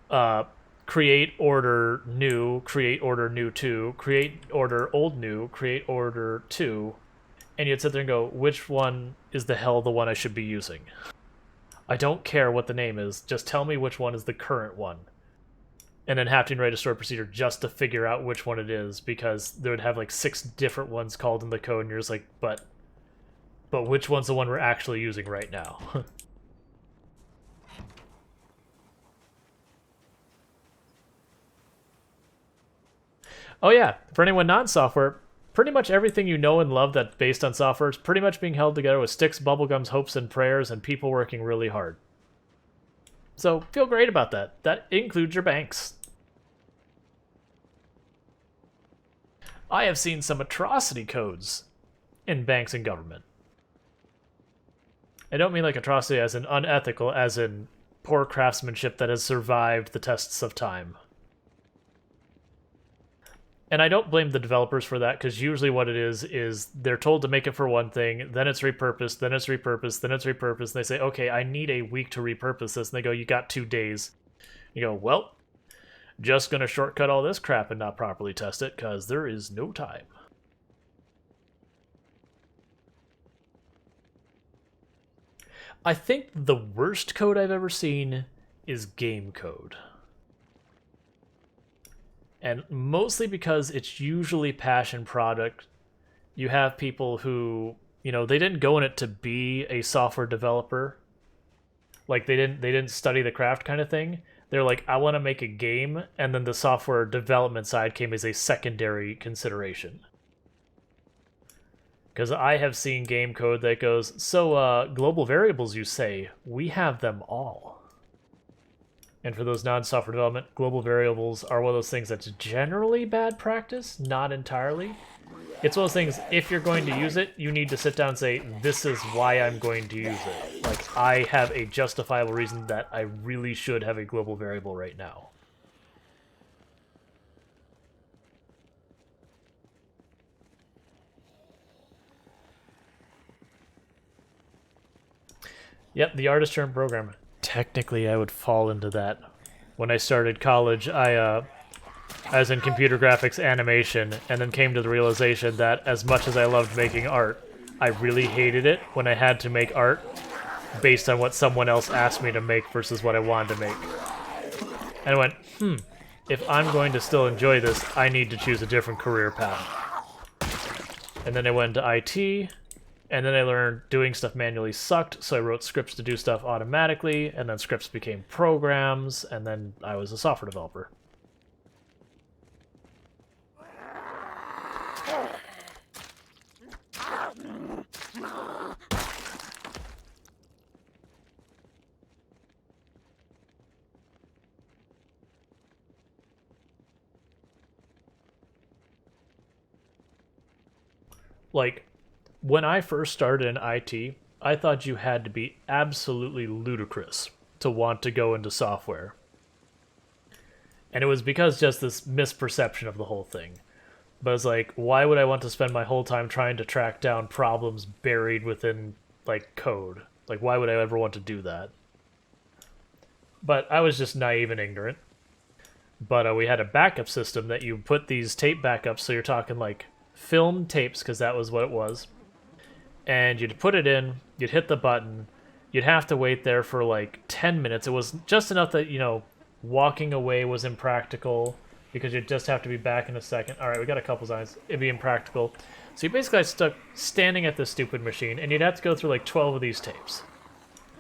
uh, create order new, create order new 2, create order old new, create order 2, and you'd sit there and go, which one is the hell the one I should be using? I don't care what the name is, just tell me which one is the current one. And then have to write a stored procedure just to figure out which one it is, because they would have like 6 different ones called in the code, and you're just like, but which one's the one we're actually using right now? Oh yeah, for anyone non-software, pretty much everything you know and love that's based on software is pretty much being held together with sticks, bubblegums, hopes, and prayers, and people working really hard. So feel great about that. That includes your banks. I have seen some atrocity codes in banks and government. I don't mean like atrocity as in unethical, as in poor craftsmanship that has survived the tests of time. And I don't blame the developers for that, because usually what it is they're told to make it for one thing, then it's repurposed, then it's repurposed, then it's repurposed, and they say, okay, I need a week to repurpose this, and they go, you got 2 days. You go, well, just gonna shortcut all this crap and not properly test it, because there is no time. I think the worst code I've ever seen is game code. And mostly because it's usually passion product. You have people who, they didn't go in it to be a software developer. Like they didn't study the craft kind of thing. They're like, I want to make a game, and then the software development side came as a secondary consideration. Because I have seen game code that goes, so global variables, you say? We have them all. And for those non-software development, global variables are one of those things that's generally bad practice, not entirely. It's one of those things, if you're going to use it, you need to sit down and say, this is why I'm going to use it. Like, I have a justifiable reason that I really should have a global variable right now. Yep, the artist term program. Technically, I would fall into that. When I started college, I was in computer graphics animation, and then came to the realization that as much as I loved making art, I really hated it when I had to make art based on what someone else asked me to make versus what I wanted to make. And I went, if I'm going to still enjoy this, I need to choose a different career path. And then I went into IT, and then I learned doing stuff manually sucked, so I wrote scripts to do stuff automatically, and then scripts became programs, and then I was a software developer. Like, when I first started in IT, I thought you had to be absolutely ludicrous to want to go into software. And it was because just this misperception of the whole thing. But it's like, why would I want to spend my whole time trying to track down problems buried within, like, code? Like, why would I ever want to do that? But I was just naive and ignorant. But we had a backup system that you put these tape backups, so you're talking, like, film tapes, because that was what it was. And you'd put it in, you'd hit the button, you'd have to wait there for, like, 10 minutes. It was just enough that, walking away was impractical, because you'd just have to be back in a second. Alright, we got a couple signs. It'd be impractical. So you basically got stuck standing at this stupid machine, and you'd have to go through like 12 of these tapes.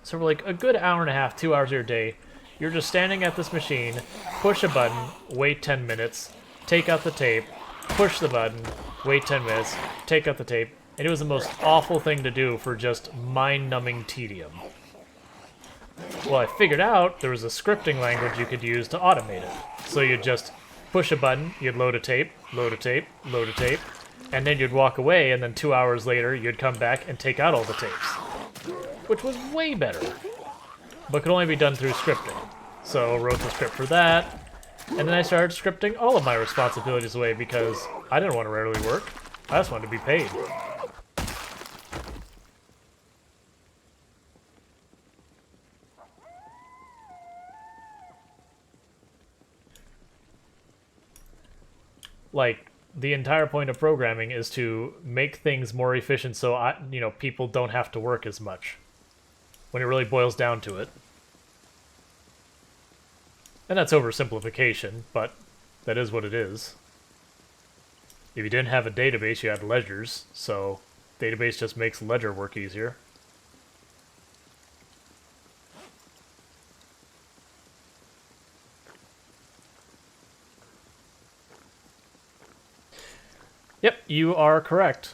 So for like a good hour and a half, 2 hours of your day, you're just standing at this machine, push a button, wait 10 minutes, take out the tape, push the button, wait 10 minutes, take out the tape, and it was the most awful thing to do for just mind-numbing tedium. Well, I figured out there was a scripting language you could use to automate it. So you'd just push a button, you'd load a tape, load a tape, load a tape, and then you'd walk away, and then 2 hours later, you'd come back and take out all the tapes. Which was way better, but could only be done through scripting. So I wrote the script for that, and then I started scripting all of my responsibilities away because I didn't want to rarely work. I just wanted to be paid. Like, the entire point of programming is to make things more efficient so, people don't have to work as much. When it really boils down to it. And that's oversimplification, but that is what it is. If you didn't have a database, you had ledgers, so database just makes ledger work easier. Yep, you are correct.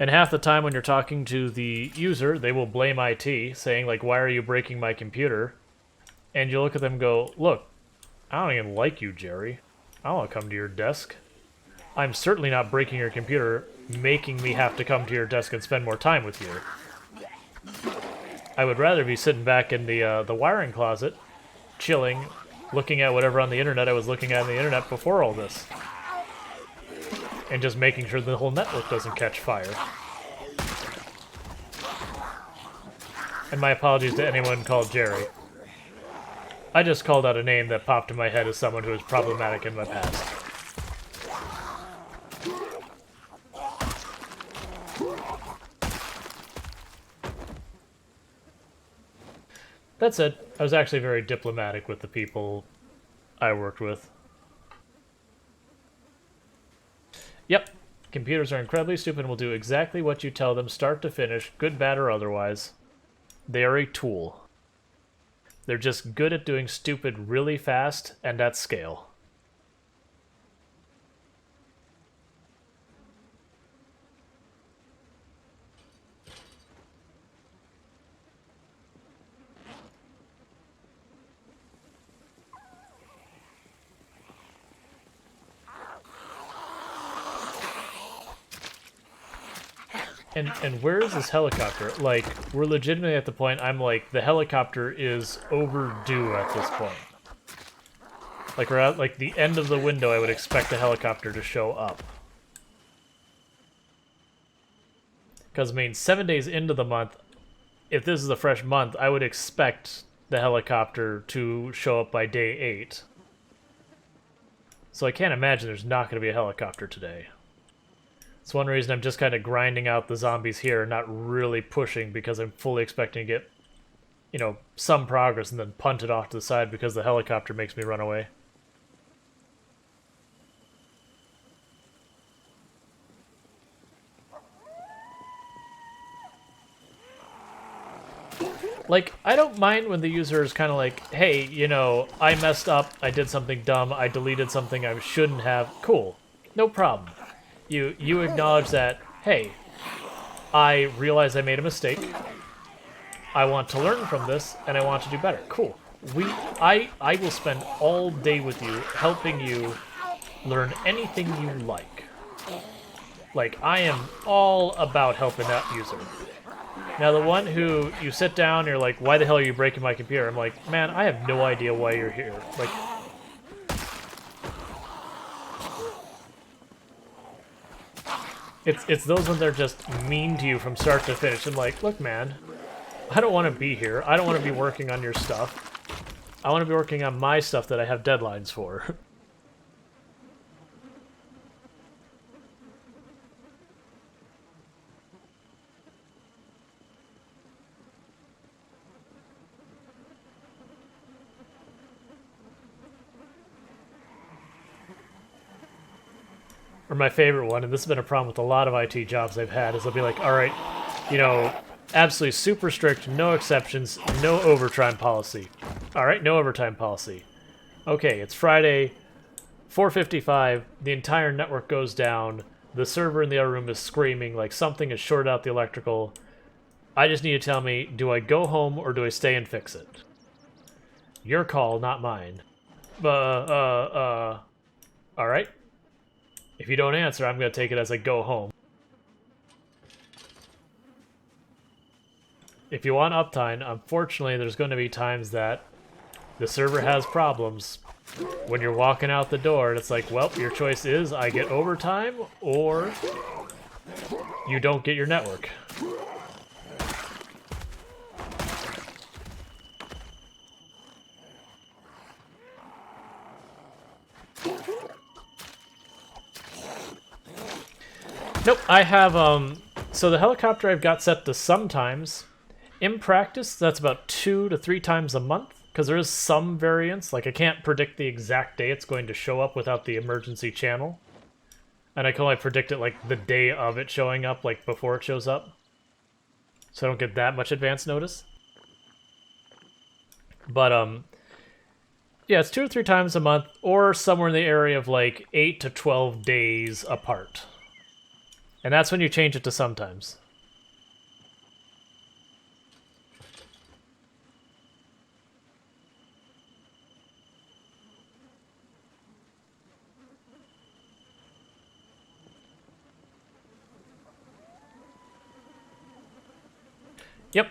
And half the time when you're talking to the user, they will blame IT, saying, like, why are you breaking my computer? And you look at them and go, look, I don't even like you, Jerry. I don't want to come to your desk. I'm certainly not breaking your computer, making me have to come to your desk and spend more time with you. I would rather be sitting back in the wiring closet, chilling, looking at whatever on the internet I was looking at on the internet before all this. And just making sure the whole network doesn't catch fire. And my apologies to anyone called Jerry. I just called out a name that popped in my head as someone who was problematic in my past. That said, I was actually very diplomatic with the people I worked with. Yep, computers are incredibly stupid and will do exactly what you tell them, start to finish, good, bad, or otherwise. They are a tool. They're just good at doing stupid really fast and at scale. And where is this helicopter? Like, we're legitimately at the point I'm like, the helicopter is overdue at this point. Like, we're at, like, the end of the window I would expect the helicopter to show up. Because, I mean, 7 days into the month, if this is a fresh month, I would expect the helicopter to show up by day 8. So I can't imagine there's not going to be a helicopter today. It's one reason I'm just kind of grinding out the zombies here and not really pushing because I'm fully expecting to get, some progress and then punt it off to the side because the helicopter makes me run away. Like, I don't mind when the user is kind of like, hey, I messed up, I did something dumb, I deleted something I shouldn't have. Cool. No problem. You acknowledge that, hey, I realize I made a mistake. I want to learn from this, and I want to do better. Cool. I will spend all day with you, helping you learn anything you like. Like, I am all about helping that user. Now, the one who you sit down, you're like, why the hell are you breaking my computer? I'm like, man, I have no idea why you're here. Like, it's those ones that are just mean to you from start to finish. I'm like, look, man, I don't want to be here. I don't want to be working on your stuff. I want to be working on my stuff that I have deadlines for. Or my favorite one, and this has been a problem with a lot of IT jobs I've had, is they'll be like, all right, absolutely super strict, no exceptions, no overtime policy. All right, no overtime policy. Okay, it's Friday, 4:55, the entire network goes down, the server in the other room is screaming like something has shorted out the electrical. I just need to tell me, do I go home or do I stay and fix it? Your call, not mine. All right. If you don't answer, I'm going to take it as a go home. If you want uptime, unfortunately, there's going to be times that the server has problems. When you're walking out the door, and it's like, well, your choice is I get overtime, or you don't get your network. Nope, I have, so the helicopter I've got set to sometimes. In practice, that's about 2 to 3 times a month, because there is some variance. Like, I can't predict the exact day it's going to show up without the emergency channel. And I can only predict it, like, the day of it showing up, like, before it shows up. So I don't get that much advance notice. But, yeah, it's 2 or 3 times a month, or somewhere in the area of, like, 8 to 12 days apart. And that's when you change it to sometimes. Yep.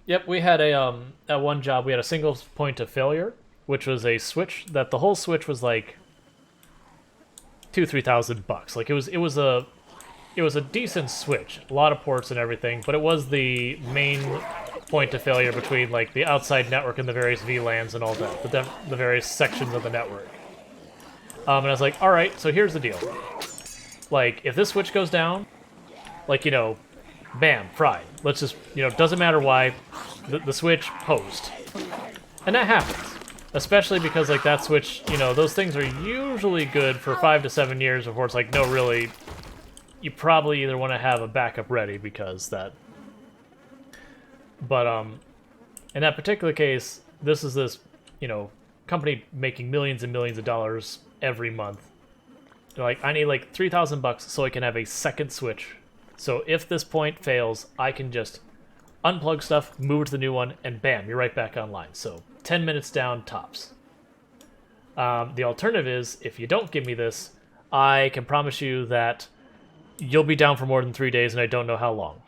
Yep, we had at one job, we had a single point of failure, which was a switch that the whole switch was like $2,000-3,000. Like it was a decent switch, a lot of ports and everything, but it was the main point of failure between like the outside network and the various VLANs and all that, the various sections of the network. And I was like, all right, so here's the deal. Like, if this switch goes down, like, you know, bam, fried. Let's just, you know, doesn't matter why, the switch host. And that happens. Especially because, like, that switch, you know, those things are usually good for 5 to 7 years before it's like, no, really, you probably either want to have a backup ready because that... But, in that particular case, this is this, you know, company making millions and millions of dollars every month. They're like, I need, like, $3,000 so I can have a second switch. So if this point fails, I can just unplug stuff, move it to the new one, and bam, you're right back online. So 10 minutes down, tops. The alternative is, if you don't give me this, I can promise you that you'll be down for more than 3 days, and I don't know how long.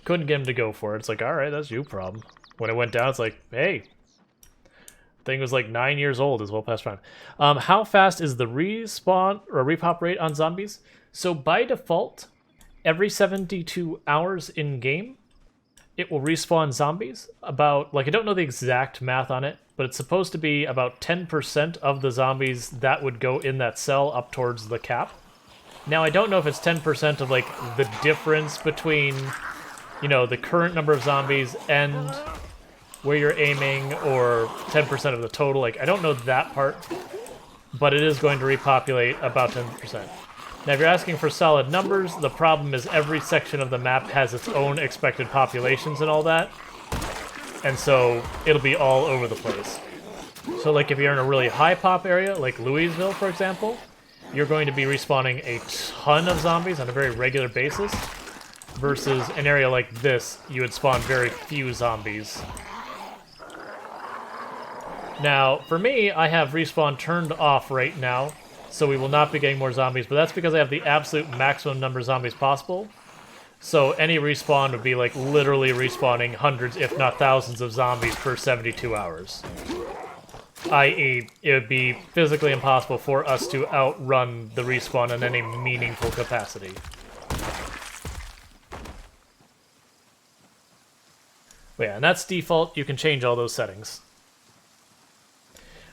Couldn't get him to go for it. It's like, all right, that's your problem. When it went down, it's like, hey, thing was like 9 years old, is well past prime. How fast is the respawn or repop rate on zombies? So by default, every 72 hours in game, it will respawn zombies. About, like, I don't know the exact math on it, but it's supposed to be about 10% of the zombies that would go in that cell up towards the cap. Now, I don't know if it's 10% of, like, the difference between, you know, the current number of zombies and where you're aiming, or 10% of the total. Like, I don't know that part, but it is going to repopulate about 10%. Now, if you're asking for solid numbers, the problem is every section of the map has its own expected populations and all that. And so it'll be all over the place. So, like, if you're in a really high pop area, like Louisville, for example, you're going to be respawning a ton of zombies on a very regular basis, versus an area like this, you would spawn very few zombies. Now, for me, I have respawn turned off right now, so we will not be getting more zombies, but that's because I have the absolute maximum number of zombies possible. So any respawn would be like literally respawning hundreds, if not thousands, of zombies per 72 hours. I.e., it would be physically impossible for us to outrun the respawn in any meaningful capacity. But yeah, and that's default. You can change all those settings.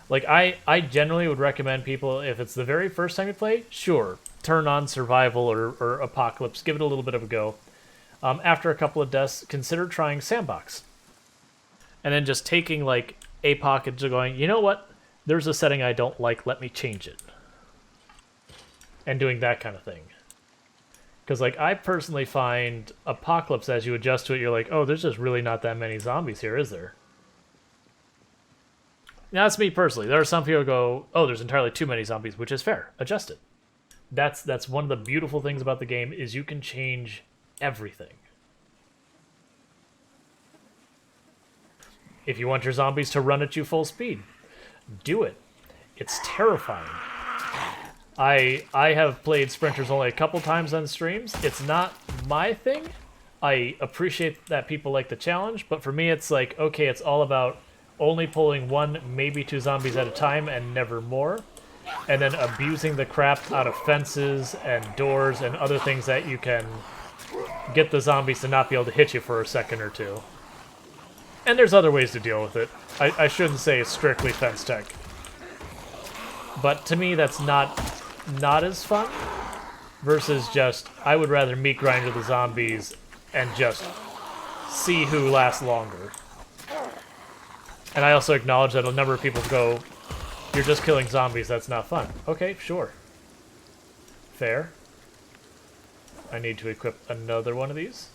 Like, I generally would recommend people, if it's the very first time you play, sure, turn on survival or apocalypse, give it a little bit of a go. After a couple of deaths, consider trying sandbox. And then just taking, like, a pocket to going, you know what, there's a setting I don't like, let me change it. And doing that kind of thing. Because, like, I personally find apocalypse, as you adjust to it, you're like, oh, there's just really not that many zombies here, is there? Now, that's me personally. There are some people who go, oh, there's entirely too many zombies, which is fair. Adjust it. That's one of the beautiful things about the game, is you can change everything. If you want your zombies to run at you full speed, do it. It's terrifying. I have played sprinters only a couple times on streams. It's not my thing. I appreciate that people like the challenge, but for me it's like, okay, it's all about only pulling 1, maybe 2 zombies at a time and never more. and then abusing the crap out of fences and doors and other things that you can get the zombies to not be able to hit you for a second or two. And there's other ways to deal with it. I shouldn't say it's strictly fence tech. But to me, that's not as fun versus just, I would rather meat grind to the zombies and just see who lasts longer. And I also acknowledge that a number of people go, you're just killing zombies, that's not fun. Okay, sure. Fair. I need to equip another one of these.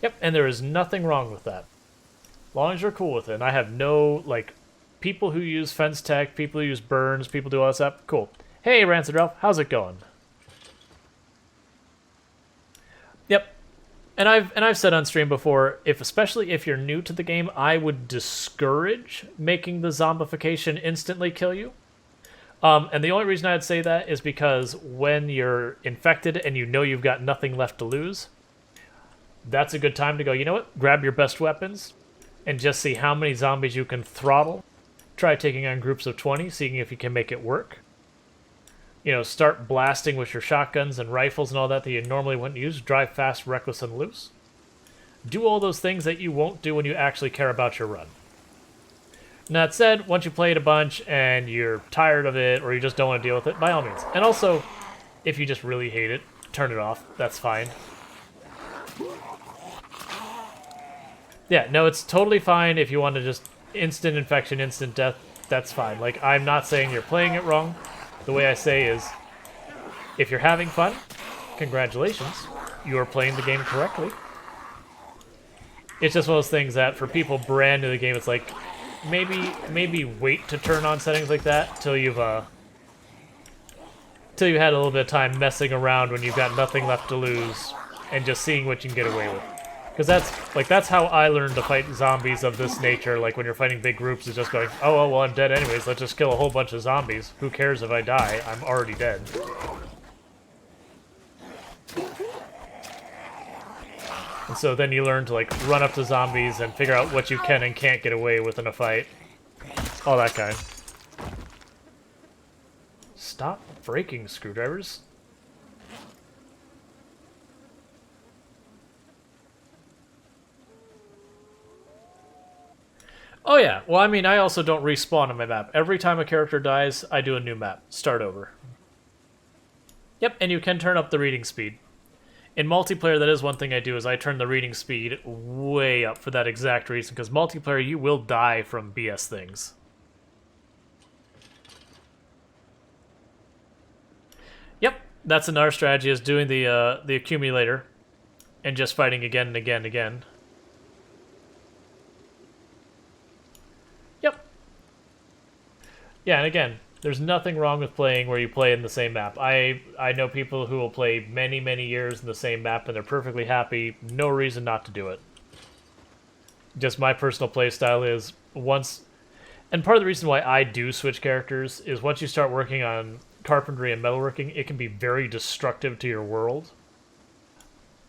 Yep, and there is nothing wrong with that. As long as you're cool with it. And I have no, like, people who use fence tech, people who use burns, people do all that stuff. Cool. Hey, Rancid Ralph, how's it going? Yep. And I've said on stream before, especially if you're new to the game, I would discourage making the zombification instantly kill you. And the only reason I'd say that is because when you're infected and you know you've got nothing left to lose, that's a good time to go, you know what? Grab your best weapons and just see how many zombies you can throttle. Try taking on groups of 20, seeing if you can make it work. You know, start blasting with your shotguns and rifles and all that you normally wouldn't use. Drive fast, reckless, and loose. Do all those things that you won't do when you actually care about your run. And that said, once you play it a bunch and you're tired of it or you just don't want to deal with it, by all means. And also, if you just really hate it, turn it off. That's fine. Yeah, no, it's totally fine if you want to just instant infection, instant death. That's fine. Like, I'm not saying you're playing it wrong. The way I say is, if you're having fun, congratulations, you are playing the game correctly. It's just one of those things that for people brand new to the game, it's like, maybe wait to turn on settings like that till you've till you had a little bit of time messing around when you've got nothing left to lose and just seeing what you can get away with. Because that's how I learned to fight zombies of this nature. Like when you're fighting big groups, is just going, oh well, I'm dead anyways. Let's just kill a whole bunch of zombies. Who cares if I die? I'm already dead. And so then you learn to like run up to zombies and figure out what you can and can't get away with in a fight. All that kind. Stop breaking screwdrivers. Oh yeah, well I mean I also don't respawn on my map. Every time a character dies, I do a new map. Start over. Yep, and you can turn up the reading speed. In multiplayer, that is one thing I do, is I turn the reading speed way up for that exact reason, because multiplayer, you will die from BS things. Yep, that's another strategy, is doing the accumulator and just fighting again and again and again. Yep. Yeah, and again, there's nothing wrong with playing where you play in the same map. I know people who will play many, many years in the same map and they're perfectly happy. No reason not to do it. Just my personal play style is once... And part of the reason why I do switch characters is once you start working on carpentry and metalworking, it can be very destructive to your world.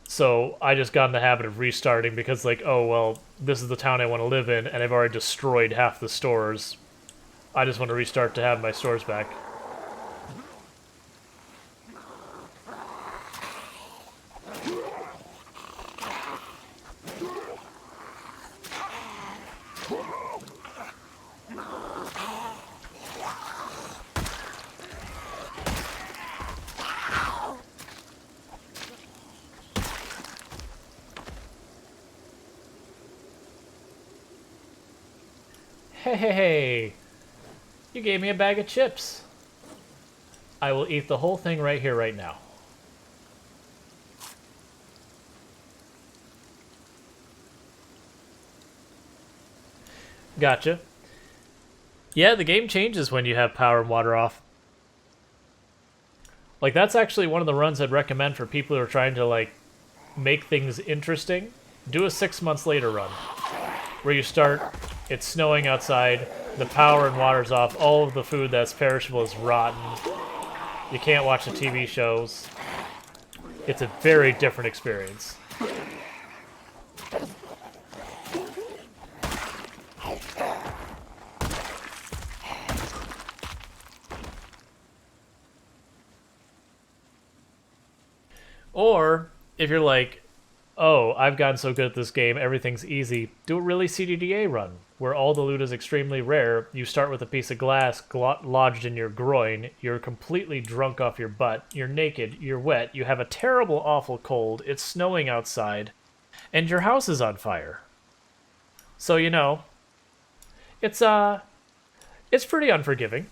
So I just got in the habit of restarting because like, oh, well, this is the town I want to live in and I've already destroyed half the stores. I just want to restart to have my stores back. Hey. You gave me a bag of chips. I will eat the whole thing right here, right now. Gotcha. Yeah, the game changes when you have power and water off. Like, that's actually one of the runs I'd recommend for people who are trying to, like, make things interesting. Do a 6 months later run. Where you start, it's snowing outside, the power and water's off, all of the food that's perishable is rotten. You can't watch the TV shows. It's a very different experience. Or if you're like, oh, I've gotten so good at this game, everything's easy, do a really CDDA run, where all the loot is extremely rare. You start with a piece of glass lodged in your groin, you're completely drunk off your butt, you're naked, you're wet, you have a terrible, awful cold, it's snowing outside, and your house is on fire. So, you know, it's pretty unforgiving.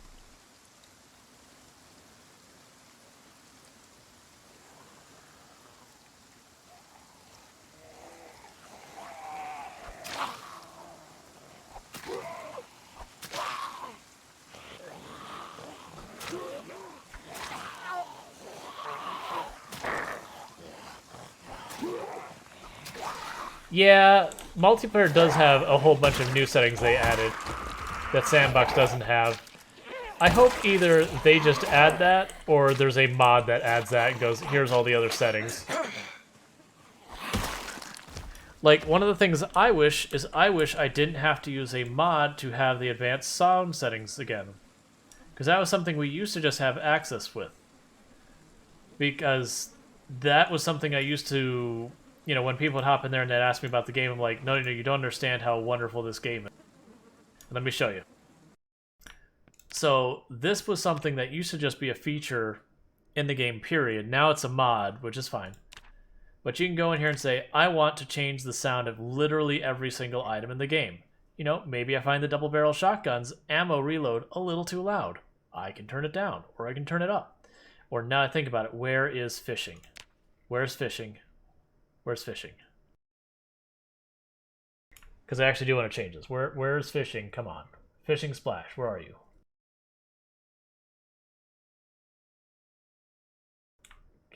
Yeah, multiplayer does have a whole bunch of new settings they added that Sandbox doesn't have. I hope either they just add that, or there's a mod that adds that and goes, here's all the other settings. Like, one of the things I wish is I didn't have to use a mod to have the advanced sound settings again. Because that was something we used to just have access with. Because that was something I used to... You know, when people would hop in there and they'd ask me about the game, I'm like, no, you don't understand how wonderful this game is. Let me show you. So, this was something that used to just be a feature in the game, period. Now it's a mod, which is fine. But you can go in here and say, I want to change the sound of literally every single item in the game. You know, maybe I find the double barrel shotgun's ammo reload a little too loud. I can turn it down, or I can turn it up. Or now I think about it, where is fishing? Where's fishing? Where's fishing? Because I actually do want to change this. Where's fishing? Come on. Fishing splash, where are you?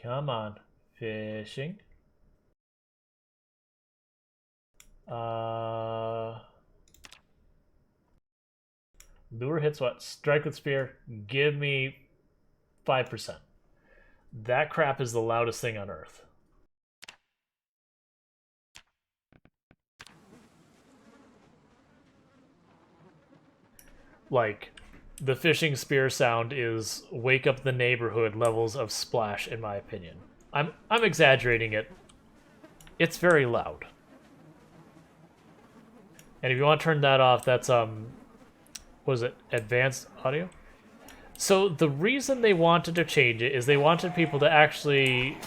Come on. Fishing. Lure hits what? Strike with spear. Give me 5%. That crap is the loudest thing on earth. Like, the fishing spear sound is wake up the neighborhood levels of splash, in my opinion. I'm exaggerating it. It's very loud. And if you want to turn that off, that's what is it? Advanced audio? So the reason they wanted to change it is they wanted people to actually,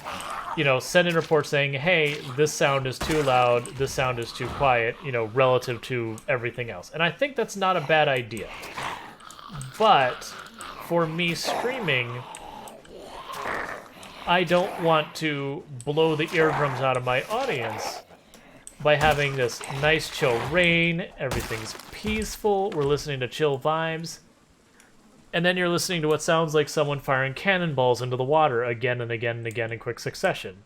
you know, send in reports saying, hey, this sound is too loud, this sound is too quiet, you know, relative to everything else. And I think that's not a bad idea. But for me streaming, I don't want to blow the eardrums out of my audience by having this nice chill rain, everything's peaceful, we're listening to chill vibes, and then you're listening to what sounds like someone firing cannonballs into the water again and again and again in quick succession.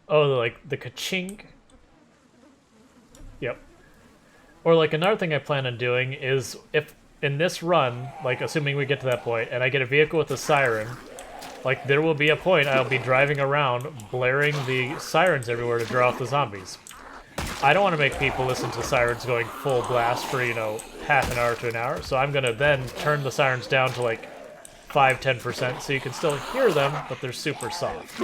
Oh, like the ka-chink? Yep. Or like another thing I plan on doing is if in this run, like assuming we get to that point, and I get a vehicle with a siren, like there will be a point I'll be driving around blaring the sirens everywhere to draw out the zombies. I don't want to make people listen to sirens going full blast for, you know, half an hour to an hour, so I'm going to then turn the sirens down to like 5-10% so you can still hear them, but they're super soft.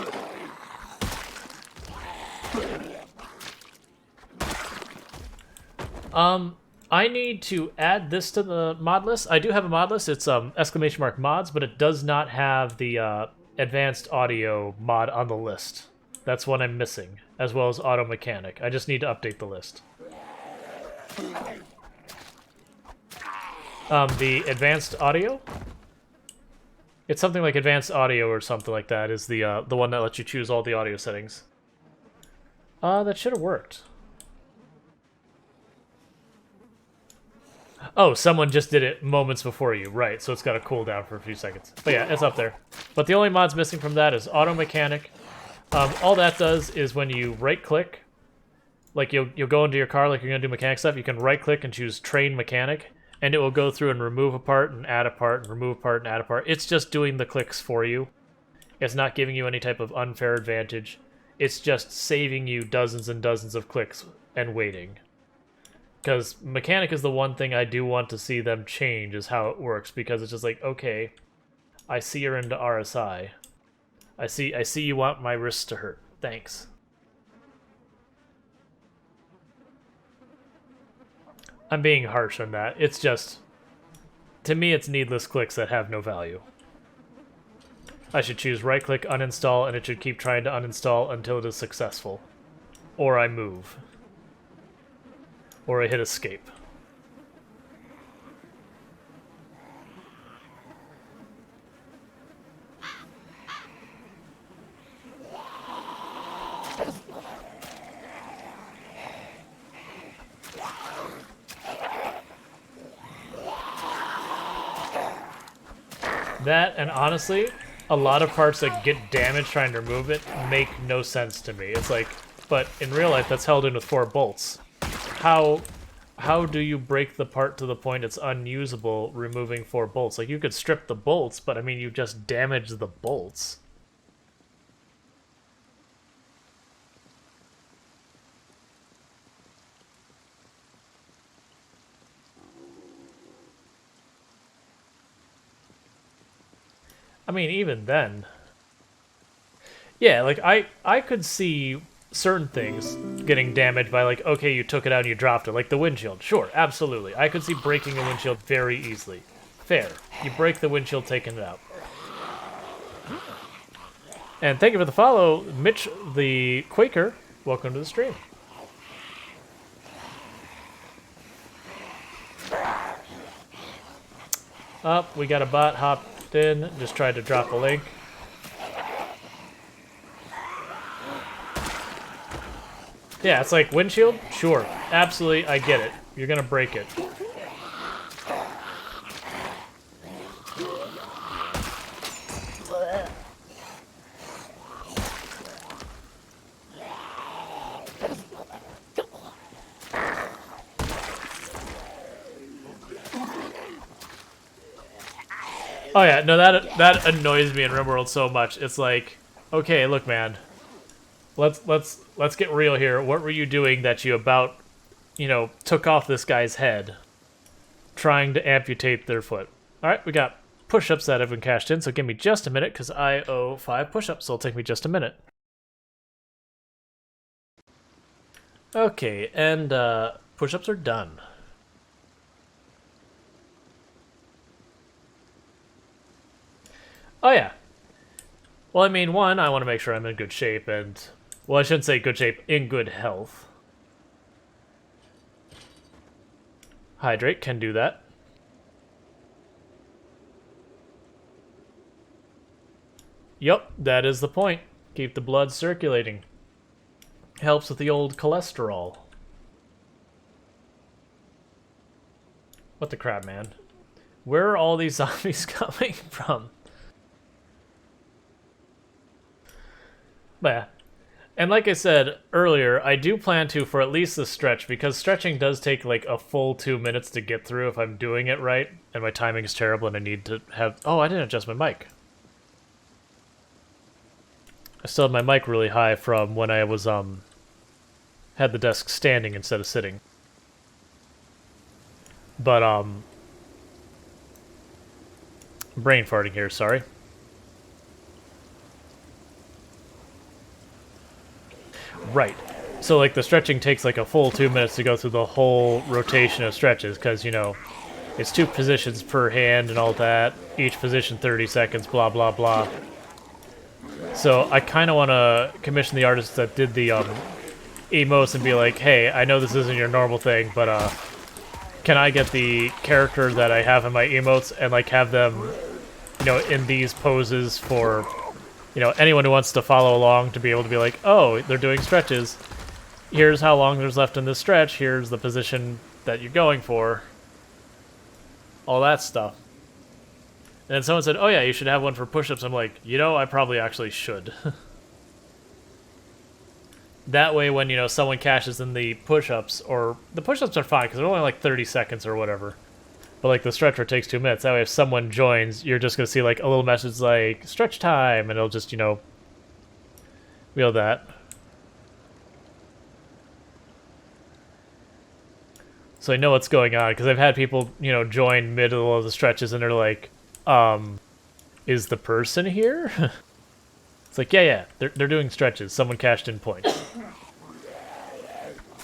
I need to add this to the mod list. I do have a mod list. It's !mods, but it does not have the advanced audio mod on the list. That's what I'm missing, as well as auto mechanic. I just need to update the list. The advanced audio? It's something like advanced audio or something like that is the one that lets you choose all the audio settings. That should have worked. Oh, someone just did it moments before you. Right, so it's got to cool down for a few seconds. But yeah, it's up there. But the only mods missing from that is auto mechanic. All that does is when you right-click, like you'll go into your car like you're going to do mechanic stuff, you can right-click and choose train mechanic, and it will go through and remove a part and add a part and remove a part and add a part. It's just doing the clicks for you. It's not giving you any type of unfair advantage. it's just saving you dozens and dozens of clicks and waiting. Because mechanic is the one thing I do want to see them change, is how it works, because it's just like, okay, I see you're into RSI. I see you want my wrists to hurt. Thanks. I'm being harsh on that. It's just, to me, it's needless clicks that have no value. I should choose right-click, uninstall, and it should keep trying to uninstall until it is successful. Or I move. Or I hit escape. That, and honestly, a lot of parts that get damaged trying to remove it make no sense to me. It's like, but in real life, that's held in with 4 bolts. How do you break the part to the point it's unusable removing 4 bolts? Like, you could strip the bolts, but I mean, you just damage the bolts. I mean, even then. Yeah, like, I could see certain things getting damaged by, like, okay, you took it out and you dropped it. Like the windshield. Sure, absolutely. I could see breaking a windshield very easily. Fair. You break the windshield, taking it out. And thank you for the follow, Mitch the Quaker. Welcome to the stream. Up, we got a bot hopped in, just tried to drop a link. Yeah, it's like windshield? Sure, absolutely, I get it. You're gonna break it. Oh yeah, no, that annoys me in RimWorld so much. It's like, okay, look, man, let's get real here. What were you doing that you about, took off this guy's head, trying to amputate their foot? All right, we got push-ups that have been cashed in, so give me just a minute because I owe 5 push-ups, so it'll take me just a minute. Okay, and push-ups are done. Oh yeah. Well, I mean, one, I want to make sure I'm in good shape, and, well, I shouldn't say good shape, in good health. Hydrate can do that. Yup, that is the point. Keep the blood circulating. Helps with the old cholesterol. What the crap, man? Where are all these zombies coming from? But yeah. And like I said earlier, I do plan to for at least the stretch, because stretching does take like a full 2 minutes to get through if I'm doing it right, and my timing is terrible and I need to have... Oh, I didn't adjust my mic. I still had my mic really high from when I was, had the desk standing instead of sitting. But, brain farting here, sorry. Right. So, like, the stretching takes, like, a full 2 minutes to go through the whole rotation of stretches, because, it's 2 positions per hand and all that. Each position 30 seconds, blah, blah, blah. So, I kind of want to commission the artists that did the, emotes and be like, hey, I know this isn't your normal thing, but, can I get the character that I have in my emotes and, like, have them, in these poses for... anyone who wants to follow along to be able to be like, oh, they're doing stretches. Here's how long there's left in this stretch. Here's the position that you're going for. All that stuff. And then someone said, oh yeah, you should have one for push-ups. I'm like, I probably actually should. That way when, someone cashes in the push-ups, or... The push-ups are fine, because they're only like 30 seconds or whatever. But, like, the stretcher takes 2 minutes. That way, if someone joins, you're just going to see, like, a little message like, stretch time, and it'll just, be all that. So I know what's going on, because I've had people, you know, join middle of the stretches and they're like, is the person here? It's like, yeah, they're doing stretches. Someone cashed in points.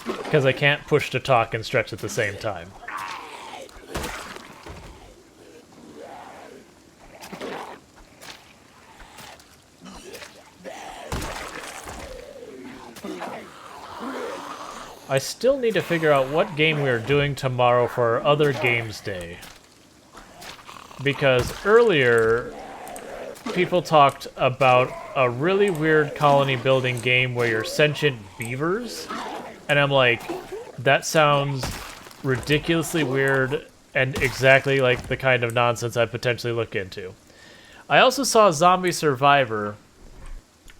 Because I can't push to talk and stretch at the same time. I still need to figure out what game we are doing tomorrow for our other games day. Because earlier, people talked about a really weird colony building game where you're sentient beavers. And I'm like, that sounds ridiculously weird and exactly like the kind of nonsense I'd potentially look into. I also saw Zombie Survivor,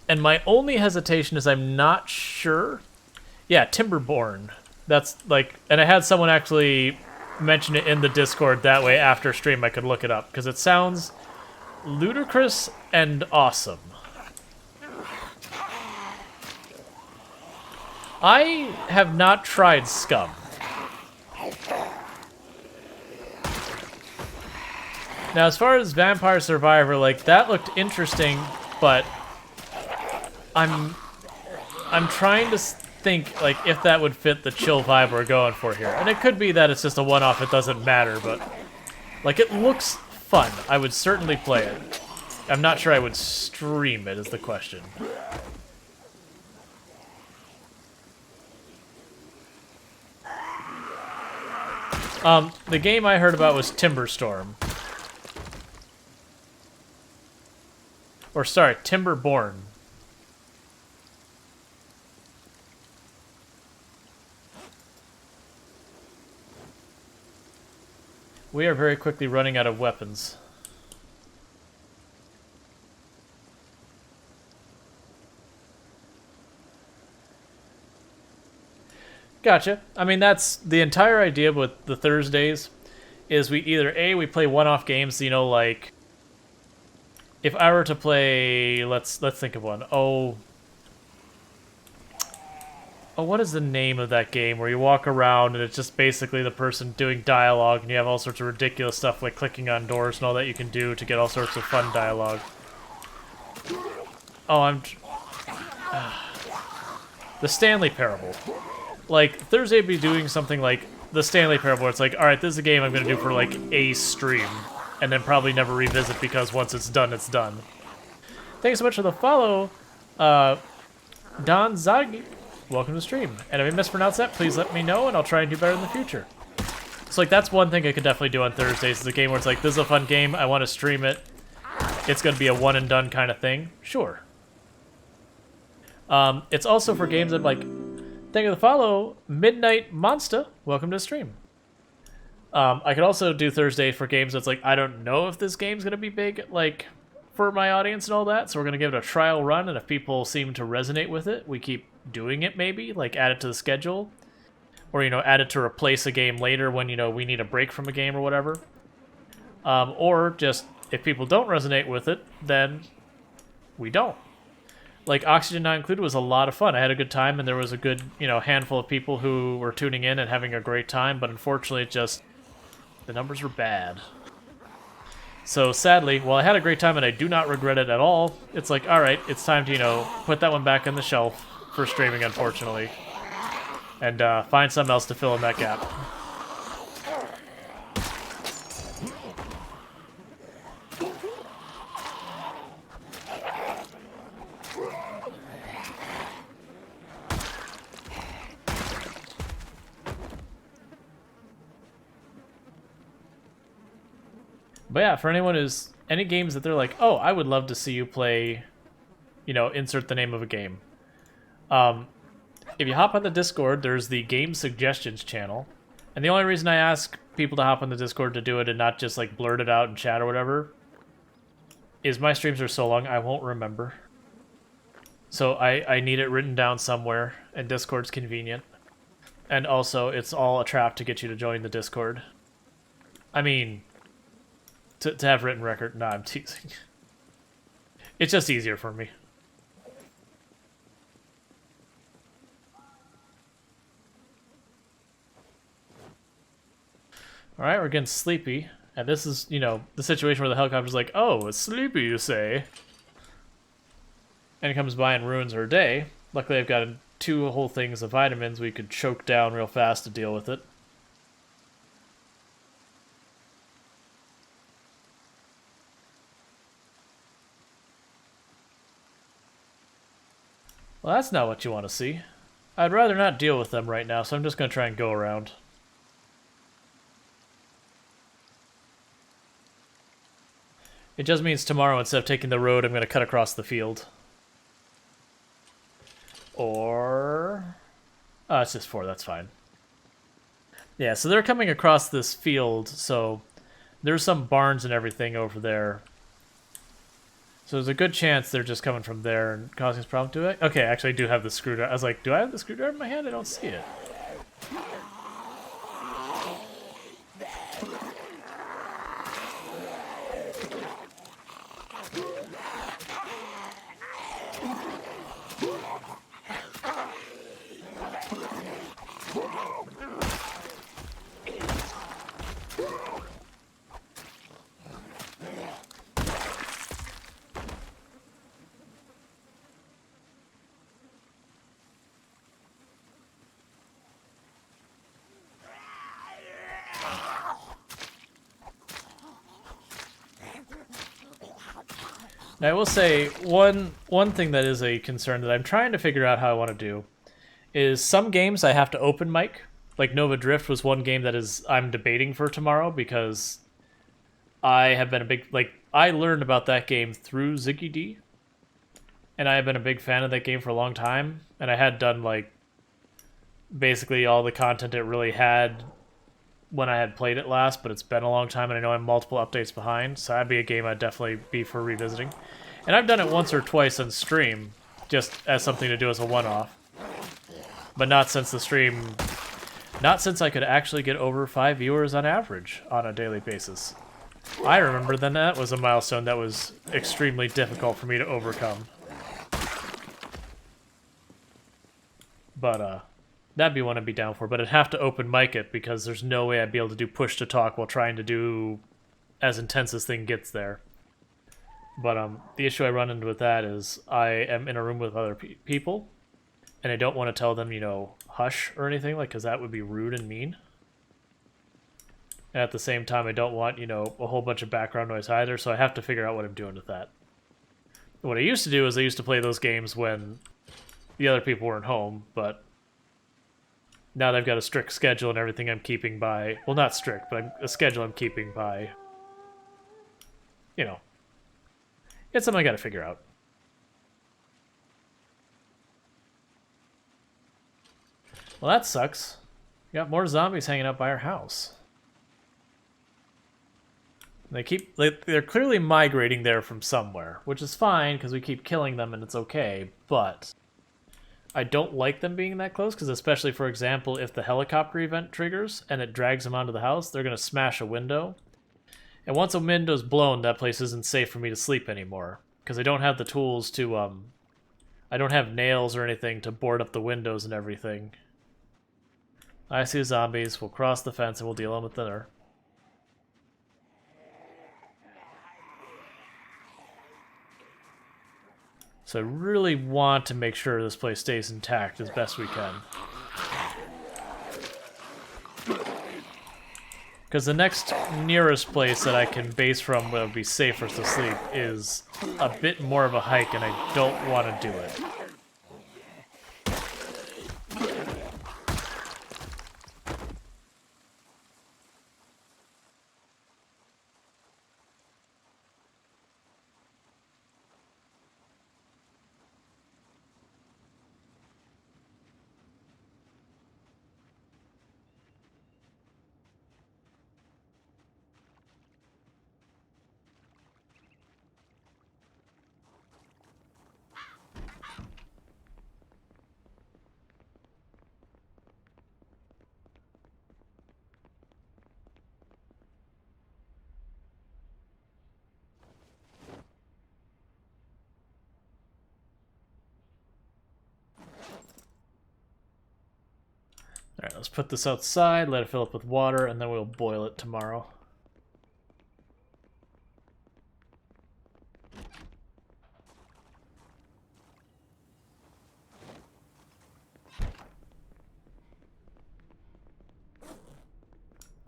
and my only hesitation is I'm not sure. Yeah, Timberstorm. That's like, and I had someone actually mention it in the Discord, that way after stream I could look it up, because it sounds ludicrous and awesome. I have not tried Scum. Now, as far as Vampire Survivor, like, that looked interesting, but I'm trying to think, like, if that would fit the chill vibe we're going for here. And it could be that it's just a one-off, it doesn't matter, but, like, it looks fun. I would certainly play it. I'm not sure I would stream it, is the question. The game I heard about was Timberstorm. Or, sorry, Timberborn. We are very quickly running out of weapons. Gotcha. I mean, that's the entire idea with the Thursdays, is we either we play one-off games, you know, like, if I were to play, let's think of one. Oh, what is the name of that game where you walk around and it's just basically the person doing dialogue and you have all sorts of ridiculous stuff like clicking on doors and all that you can do to get all sorts of fun dialogue. Oh, the Stanley Parable. Like, Thursday would be doing something like the Stanley Parable, where it's like, alright, this is a game I'm going to do for, like, a stream, and then probably never revisit because once it's done, it's done. Thanks so much for the follow, Don Zagi. Welcome to the stream. And if I mispronounce that, please let me know, and I'll try and do better in the future. So, like, that's one thing I could definitely do on Thursdays, is a game where it's like, this is a fun game, I want to stream it, it's going to be a one-and-done kind of thing. Sure. It's also for games that, like, thank you for the follow, Midnight Monster. Welcome to the stream. I could also do Thursday for games that's like, I don't know if this game's going to be big, like, for my audience and all that, so we're going to give it a trial run, and if people seem to resonate with it, we keep doing it maybe, like add it to the schedule, or, you know, add it to replace a game later when, you know, we need a break from a game or whatever. Or just, if people don't resonate with it, then we don't. Like, Oxygen Not Included was a lot of fun. I had a good time, and there was a good, you know, handful of people who were tuning in and having a great time, but unfortunately it just, the numbers were bad. So sadly, while I had a great time and I do not regret it at all, it's like, alright, it's time to, you know, put that one back on the shelf for streaming, unfortunately, and find something else to fill in that gap. But yeah, for anyone who's, any games that they're like, oh, I would love to see you play, you know, insert the name of a game. If you hop on the Discord, there's the Game Suggestions channel. And the only reason I ask people to hop on the Discord to do it and not just, like, blurt it out in chat or whatever, is my streams are so long, I won't remember. So I need it written down somewhere, and Discord's convenient. And also, it's all a trap to get you to join the Discord. I mean, to have written record, nah, I'm teasing. It's just easier for me. Alright, we're getting sleepy. And this is, you know, the situation where the helicopter's like, oh, it's sleepy, you say? And it comes by and ruins her day. Luckily, I've got 2 whole things of vitamins we could choke down real fast to deal with it. Well, that's not what you want to see. I'd rather not deal with them right now, so I'm just going to try and go around. It just means tomorrow, instead of taking the road, I'm going to cut across the field. Or... oh, it's just 4, that's fine. Yeah, so they're coming across this field, so there's some barns and everything over there. So there's a good chance they're just coming from there and causing this problem to it. Okay, actually I do have the screwdriver. I was like, do I have the screwdriver in my hand? I don't see it. Now, I will say, one thing that is a concern that I'm trying to figure out how I want to do is some games I have to open mic. Like Nova Drift was one game that I'm debating for tomorrow because I have been a big... like, I learned about that game through Ziggy D, and I have been a big fan of that game for a long time, and I had done, like, basically all the content it really had when I had played it last, but it's been a long time, and I know I'm multiple updates behind, so that'd be a game I'd definitely be for revisiting. And I've done it once or twice on stream, just as something to do as a one-off. But not since the stream... not since I could actually get over 5 viewers on average on a daily basis. I remember then that was a milestone that was extremely difficult for me to overcome. But, that'd be one I'd be down for, but I'd have to open mic it because there's no way I'd be able to do push to talk while trying to do as intense as thing gets there. But the issue I run into with that is I am in a room with other people, and I don't want to tell them, you know, hush or anything, like, because that would be rude and mean. And at the same time, I don't want, you know, a whole bunch of background noise either, so I have to figure out what I'm doing with that. What I used to do is I used to play those games when the other people weren't home, but now that I've got a strict schedule and everything I'm keeping by... well, not strict, but a schedule I'm keeping by... you know. It's something I gotta figure out. Well, that sucks. We got more zombies hanging out by our house. They're clearly migrating there from somewhere, which is fine, because we keep killing them and it's okay, but... I don't like them being that close, because especially, for example, if the helicopter event triggers and it drags them onto the house, they're going to smash a window. And once a window's blown, that place isn't safe for me to sleep anymore, because I don't have the tools to, I don't have nails or anything to board up the windows and everything. I see zombies, we'll cross the fence and we'll deal them with dinner. So I really want to make sure this place stays intact as best we can. Because the next nearest place that I can base from that would be safer to sleep is a bit more of a hike, and I don't want to do it. Alright, let's put this outside, let it fill up with water, and then we'll boil it tomorrow.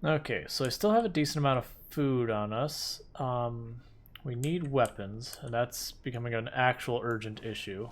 Okay, so I still have a decent amount of food on us. We need weapons, and that's becoming an actual urgent issue.